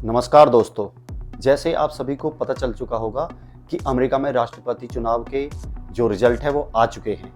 नमस्कार दोस्तों। जैसे आप सभी को पता चल चुका होगा कि अमेरिका में राष्ट्रपति चुनाव के जो रिजल्ट है वो आ चुके हैं।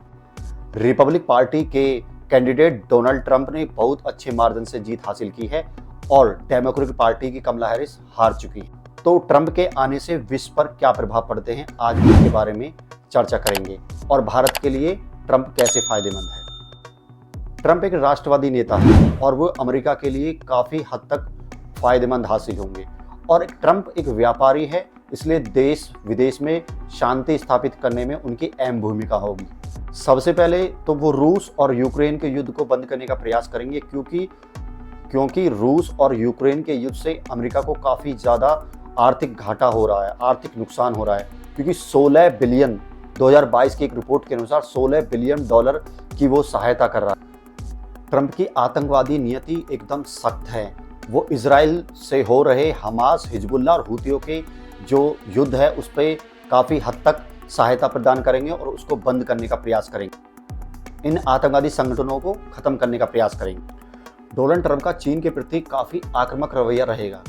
रिपब्लिक पार्टी के कैंडिडेट डोनाल्ड ट्रंप ने बहुत अच्छे मार्जिन से जीत हासिल की है और डेमोक्रेटिक पार्टी की कमला हैरिस हार चुकी है। तो ट्रंप के आने से विश्व पर क्या प्रभाव पड़ते हैं, आज इसके बारे में चर्चा करेंगे और भारत के लिए ट्रंप कैसे फायदेमंद है। ट्रंप एक राष्ट्रवादी नेता है और वो अमेरिका के लिए काफी हद तक फायदेमंद हासिल होंगे। और ट्रंप एक व्यापारी है, इसलिए देश विदेश में शांति स्थापित करने में उनकी अहम भूमिका होगी। सबसे पहले तो वो रूस और यूक्रेन के युद्ध को बंद करने का प्रयास करेंगे, क्योंकि रूस और यूक्रेन के युद्ध से अमेरिका को काफ़ी ज़्यादा आर्थिक घाटा हो रहा है, आर्थिक नुकसान हो रहा है। क्योंकि 16 बिलियन 2022 की एक रिपोर्ट के अनुसार 16 बिलियन डॉलर की वो सहायता कर रहा है। ट्रंप की आतंकवादी नीति एकदम सख्त है। वो इजराइल से हो रहे हमास, हिजबुल्लाह और हुतियों के जो युद्ध है उस पर काफ़ी हद तक सहायता प्रदान करेंगे और उसको बंद करने का प्रयास करेंगे। इन आतंकवादी संगठनों को खत्म करने का प्रयास करेंगे। डोनाल्ड ट्रंप का चीन के प्रति काफ़ी आक्रामक रवैया रहेगा,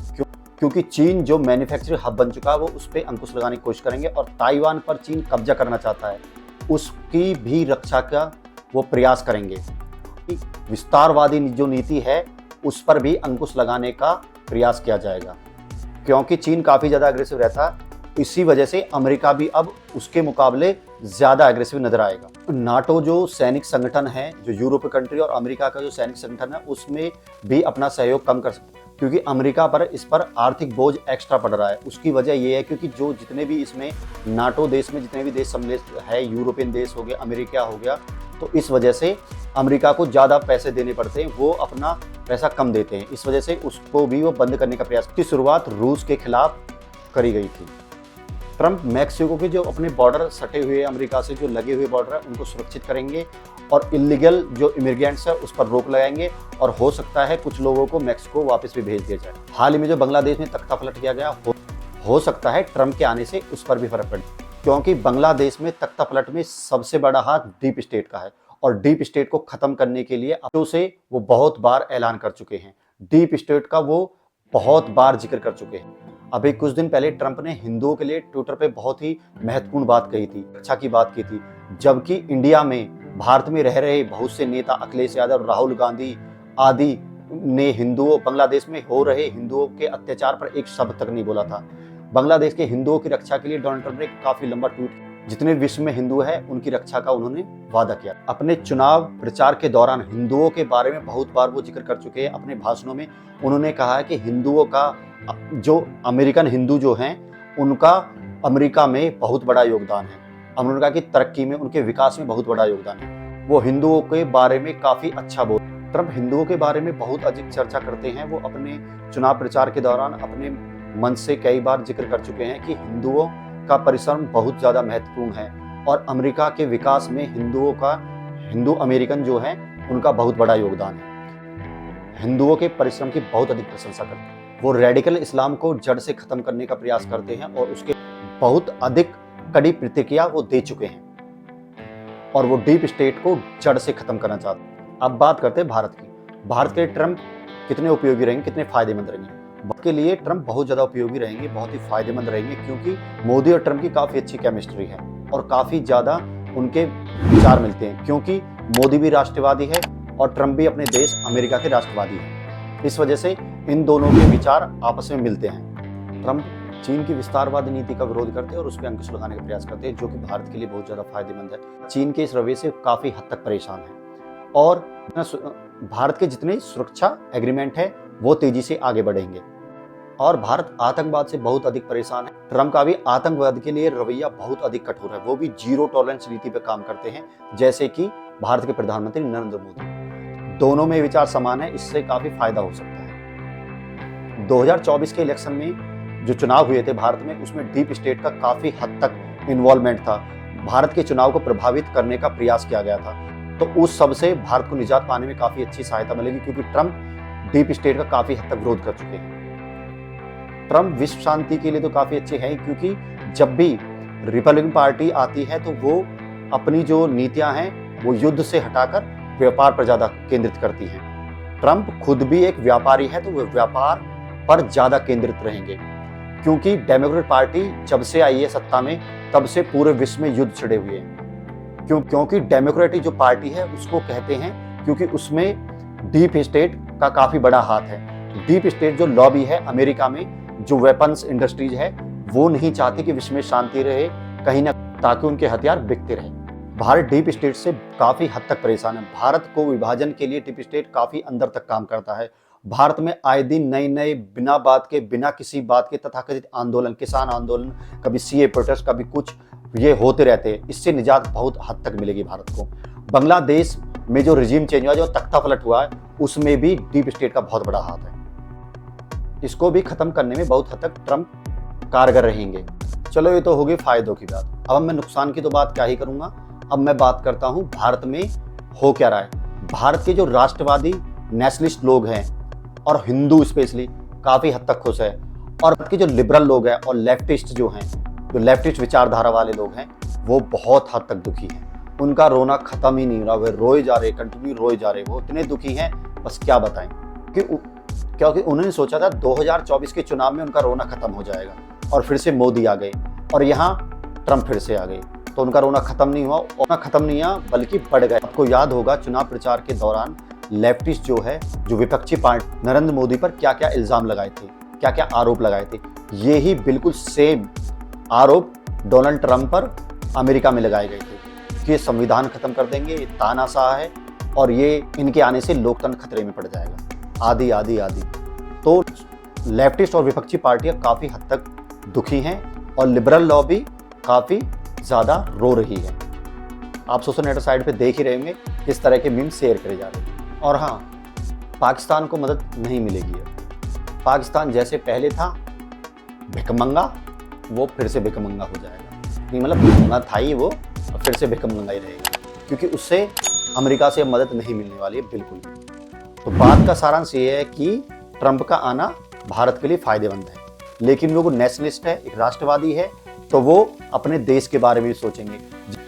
क्योंकि चीन जो मैन्युफैक्चरिंग हब बन चुका है वो उस पर अंकुश लगाने की कोशिश करेंगे और ताइवान पर चीन कब्जा करना चाहता है, उसकी भी रक्षा का वो प्रयास करेंगे। विस्तारवादी जो नीति है उस पर भी अंकुश लगाने का प्रयास किया जाएगा, क्योंकि चीन काफ़ी ज़्यादा एग्रेसिव रहता है। इसी वजह से अमेरिका भी अब उसके मुकाबले ज़्यादा एग्रेसिव नजर आएगा। नाटो जो सैनिक संगठन है, जो यूरोपीय कंट्री और अमेरिका का जो सैनिक संगठन है, उसमें भी अपना सहयोग कम कर सकते, क्योंकि अमेरिका पर इस पर आर्थिक बोझ एक्स्ट्रा पड़ रहा है। उसकी वजह ये है क्योंकि जो जितने भी इसमें नाटो देश में जितने भी देश सम्मिलित है, यूरोपियन देश हो गया, अमेरिका हो गया, तो इस वजह से अमेरिका को ज़्यादा पैसे देने पड़ते हैं, वो अपना पैसा कम देते हैं। इस वजह से उसको भी वो बंद करने का प्रयास की शुरुआत रूस के खिलाफ करी गई थी। ट्रंप मैक्सिको के जो अपने बॉर्डर सटे हुए अमेरिका से जो लगे हुए बॉर्डर है उनको सुरक्षित करेंगे और इलीगल जो इमिग्रेंट्स है उस पर रोक लगाएंगे और हो सकता है कुछ लोगों को मैक्सिको वापस भी भेज दिया जाए। हाल ही में जो बांग्लादेश में तख्ता पलट किया गया, हो सकता है ट्रंप के आने से उस पर भी फर्क पड़े, क्योंकि बांग्लादेश में तख्ता पलट में सबसे बड़ा हाथ डीप स्टेट का है और डीप स्टेट को खत्म करने के लिए अब से वो बहुत बार ऐलान कर चुके हैं। डीप स्टेट का वो बहुत बार जिक्र कर चुके हैं। अभी कुछ दिन पहले ट्रंप ने हिंदुओं के लिए ट्विटर पे बहुत ही महत्वपूर्ण बात कही थी, अच्छा की बात की थी, जबकि इंडिया में, भारत में रह रहे बहुत से नेता, अखिलेश यादव, राहुल गांधी आदि ने हिंदुओं, बांग्लादेश में हो रहे हिंदुओं के अत्याचार पर एक शब्द तक नहीं बोला था। बांग्लादेश के हिंदुओं की रक्षा के लिए डोनाल्ड ट्रंप ने काफी लंबा ट्वीट, जितने विश्व में हिंदू है उनकी रक्षा का उन्होंने वादा किया। अपने चुनाव प्रचार के दौरान हिंदुओं के बारे में बहुत बार वो जिक्र कर चुके हैं। अपने भाषणों में उन्होंने कहा है कि हिंदुओं का, जो अमेरिकन हिंदू जो हैं, उनका अमेरिका में बहुत बड़ा योगदान है, अमेरिका की तरक्की में, उनके विकास में बहुत बड़ा योगदान है। वो हिंदुओं के बारे में काफी अच्छा बोल। ट्रंप हिंदुओं के बारे में बहुत अधिक चर्चा करते हैं। वो अपने चुनाव प्रचार के दौरान अपने मन से कई बार जिक्र कर चुके हैं कि हिंदुओं का परिश्रम बहुत ज़्यादा महत्वपूर्ण है और अमेरिका के विकास में हिंदू अमेरिकन जो है उनका बहुत बड़ा योगदान है। हिंदुओं के परिश्रम की बहुत अधिक प्रशंसा करते हैं। वो रेडिकल इस्लाम को जड़ से खत्म करने का प्रयास करते हैं और उसके बहुत अधिक कड़ी प्रतिक्रिया वो दे चुके हैं और वो डीप स्टेट को जड़ से खत्म करना चाहते हैं। अब बात करते हैं भारत की। भारत के ट्रंप कितने उपयोगी रहेंगे, कितने फायदेमंद रहेंगे। के लिए ट्रंप बहुत ज़्यादा उपयोगी रहेंगे, बहुत ही फायदेमंद रहेंगे, क्योंकि मोदी और ट्रंप की काफ़ी अच्छी केमिस्ट्री है और काफ़ी ज़्यादा उनके विचार मिलते हैं, क्योंकि मोदी भी राष्ट्रवादी है और ट्रंप भी अपने देश अमेरिका के राष्ट्रवादी है। इस वजह से इन दोनों के विचार आपस में मिलते हैं। ट्रंप चीन की विस्तारवादी नीति का विरोध करते हैं और उस पर अंकुश लगाने का प्रयास करते हैं, जो कि भारत के लिए बहुत ज़्यादा फायदेमंद है। चीन के इस रवैये से काफ़ी हद तक परेशान है और भारत के जितने सुरक्षा एग्रीमेंट है वो तेजी से आगे बढ़ेंगे और भारत आतंकवाद से बहुत अधिक परेशान है। ट्रंप का भी आतंकवाद के लिए रवैया बहुत अधिक कठोर है। वो भी जीरो टॉलरेंस नीति पर काम करते हैं, जैसे कि भारत के प्रधानमंत्री नरेंद्र मोदी। दोनों में विचार समान है, इससे काफी फायदा हो सकता है। 2024 के इलेक्शन में जो चुनाव हुए थे भारत में, उसमें डीप स्टेट का काफी हद तक इन्वॉल्वमेंट था। भारत के चुनाव को प्रभावित करने का प्रयास किया गया था, तो उस सब से भारत को निजात पाने में काफी अच्छी सहायता मिलेगी, क्योंकि ट्रंप डीप स्टेट का काफी हद तक विरोध कर चुके हैं। ट्रंप विश्व शांति के लिए तो काफी अच्छे हैं, क्योंकि जब भी रिपब्लिकन पार्टी आती है तो वो अपनी जो नीतियां हैं वो युद्ध से हटाकर व्यापार पर ज्यादा केंद्रित करती हैं। ट्रंप खुद भी एक व्यापारी है, तो वो व्यापार पर ज्यादा केंद्रित रहेंगे, क्योंकि डेमोक्रेट पार्टी जब से आई है सत्ता में तब से पूरे विश्व में युद्ध छिड़े हुए हैं। क्योंकि डेमोक्रेटिक जो पार्टी है उसको कहते हैं क्योंकि उसमें डीप स्टेट का काफी बड़ा हाथ है। डीप स्टेट जो लॉबी है अमेरिका में, जो वेपन्स इंडस्ट्रीज है, वो नहीं चाहती कि विश्व में शांति रहे कहीं ना, ताकि उनके हथियार बिकते रहे। भारत डीप स्टेट से काफी हद तक परेशान है। भारत को विभाजन के लिए डीप स्टेट काफी अंदर तक काम करता है। भारत में आए दिन नए नए बिना बात के, बिना किसी बात के तथाकथित आंदोलन, किसान आंदोलन, कभी सीए प्रोटेस्ट, कभी कुछ, ये होते रहते हैं। इससे निजात बहुत हद तक मिलेगी भारत को। बांग्लादेश में जो रिजीम चेंज हुआ, जो तख्ता पलट हुआ है, उसमें भी डीप स्टेट का बहुत बड़ा हाथ है। इसको भी खत्म करने में बहुत हद तक ट्रंप कारगर रहेंगे। चलो ये तो होगी फायदों की बात। अब मैं नुकसान की तो बात क्या ही करूंगा। अब मैं बात करता हूं भारत में हो क्या रहा है। भारत के जो राष्ट्रवादी नेशनलिस्ट लोग हैं और हिंदू स्पेशली काफी हद तक खुश है, और भारत के जो लिबरल लोग हैं और लेफ्टिस्ट जो हैं, जो लेफ्टिस्ट विचारधारा वाले लोग हैं, वो बहुत हद तक दुखी हैं। उनका रोना खत्म ही नहीं हो रहा, वे रोए जा रहे, कंटिन्यू रोए जा रहे। वो इतने दुखी हैं, बस क्या बताएं। क्योंकि उन्होंने सोचा था 2024 के चुनाव में उनका रोना खत्म हो जाएगा और फिर से मोदी आ गए और यहाँ ट्रंप फिर से आ गए, तो उनका रोना खत्म नहीं हुआ। रोना खत्म नहीं हुआ बल्कि बढ़ गया। आपको याद होगा चुनाव प्रचार के दौरान लेफ्टिस्ट जो है, जो विपक्षी पार्टी, नरेंद्र मोदी पर क्या क्या इल्जाम लगाए थे, क्या क्या आरोप लगाए थे। यही बिल्कुल सेम आरोप डोनाल्ड ट्रंप पर अमेरिका में लगाए गए थे कि ये संविधान खत्म कर देंगे, ये तानाशाह है और ये इनके आने से लोकतंत्र खतरे में पड़ जाएगा, आदि आदि आदि। तो लेफ्टिस्ट और विपक्षी पार्टियां काफी हद तक दुखी हैं और लिबरल लॉबी काफी ज्यादा रो रही है। आप सोशल नेटवर्क साइट पे देख ही रहे होंगे किस तरह के मीम शेयर करे जा रहे हैं। और हाँ, पाकिस्तान को मदद नहीं मिलेगी है। पाकिस्तान जैसे पहले था भिखमंगा, वो फिर से भिखमंगा हो जाएगा। नहीं मतलब भिखमंगा था ही वो, और फिर से भिखमंगा ही रहेगा, क्योंकि उससे अमेरिका से मदद नहीं मिलने वाली है बिल्कुल। तो बात का सारांश ये है कि ट्रंप का आना भारत के लिए फायदेमंद है, लेकिन वो नेशनलिस्ट है, एक राष्ट्रवादी है, तो वो अपने देश के बारे में भी सोचेंगे,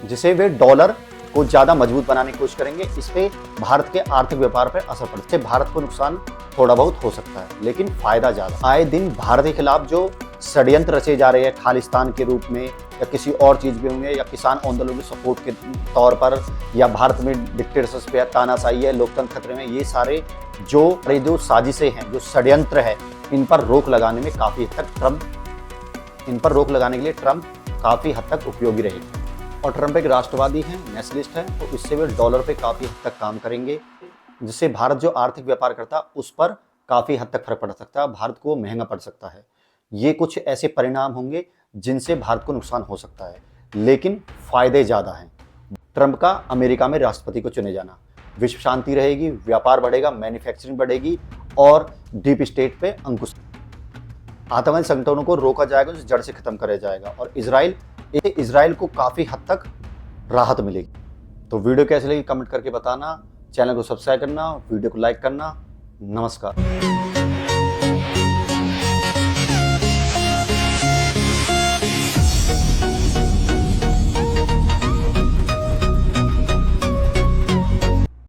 जिसे वे डॉलर को ज्यादा मजबूत बनाने की कोशिश करेंगे। इससे भारत के आर्थिक व्यापार पर असर पड़ता है। भारत को नुकसान थोड़ा बहुत हो सकता है, लेकिन फायदा ज्यादा। आए दिन भारत के खिलाफ जो षड्यंत्र रचे जा रहे हैं, खालिस्तान के रूप में या किसी और चीज में होंगे, या किसान आंदोलन के सपोर्ट के तौर पर, या भारत में डिक्टेटरशिप पे तानाशाही है, लोकतंत्र खतरे में, ये सारे जो साजिशें हैं, जो षड्यंत्र है, इन पर रोक लगाने में काफी हद तक ट्रंप काफी हद तक उपयोगी रहेगा। और ट्रंप एक राष्ट्रवादी है, नेशनलिस्ट है, तो इससे वे डॉलर पे काफी हद तक काम करेंगे, जिससे भारत जो आर्थिक व्यापार करता है उस पर काफी हद तक फर्क पड़ सकता है, भारत को महंगा पड़ सकता है। ये कुछ ऐसे परिणाम होंगे जिनसे भारत को नुकसान हो सकता है, लेकिन फायदे ज्यादा हैं। ट्रंप का अमेरिका में राष्ट्रपति को चुने जाना, विश्व शांति रहेगी, व्यापार बढ़ेगा, मैन्युफैक्चरिंग बढ़ेगी और डीप स्टेट पे अंकुश, आतंकवादी संगठनों को रोका जाएगा, जो जड़ से खत्म कराया जाएगा, और इजराइल को काफी हद तक राहत मिलेगी। तो वीडियो कैसी लगी कमेंट करके बताना, चैनल को सब्सक्राइब करना, वीडियो को लाइक करना। नमस्कार।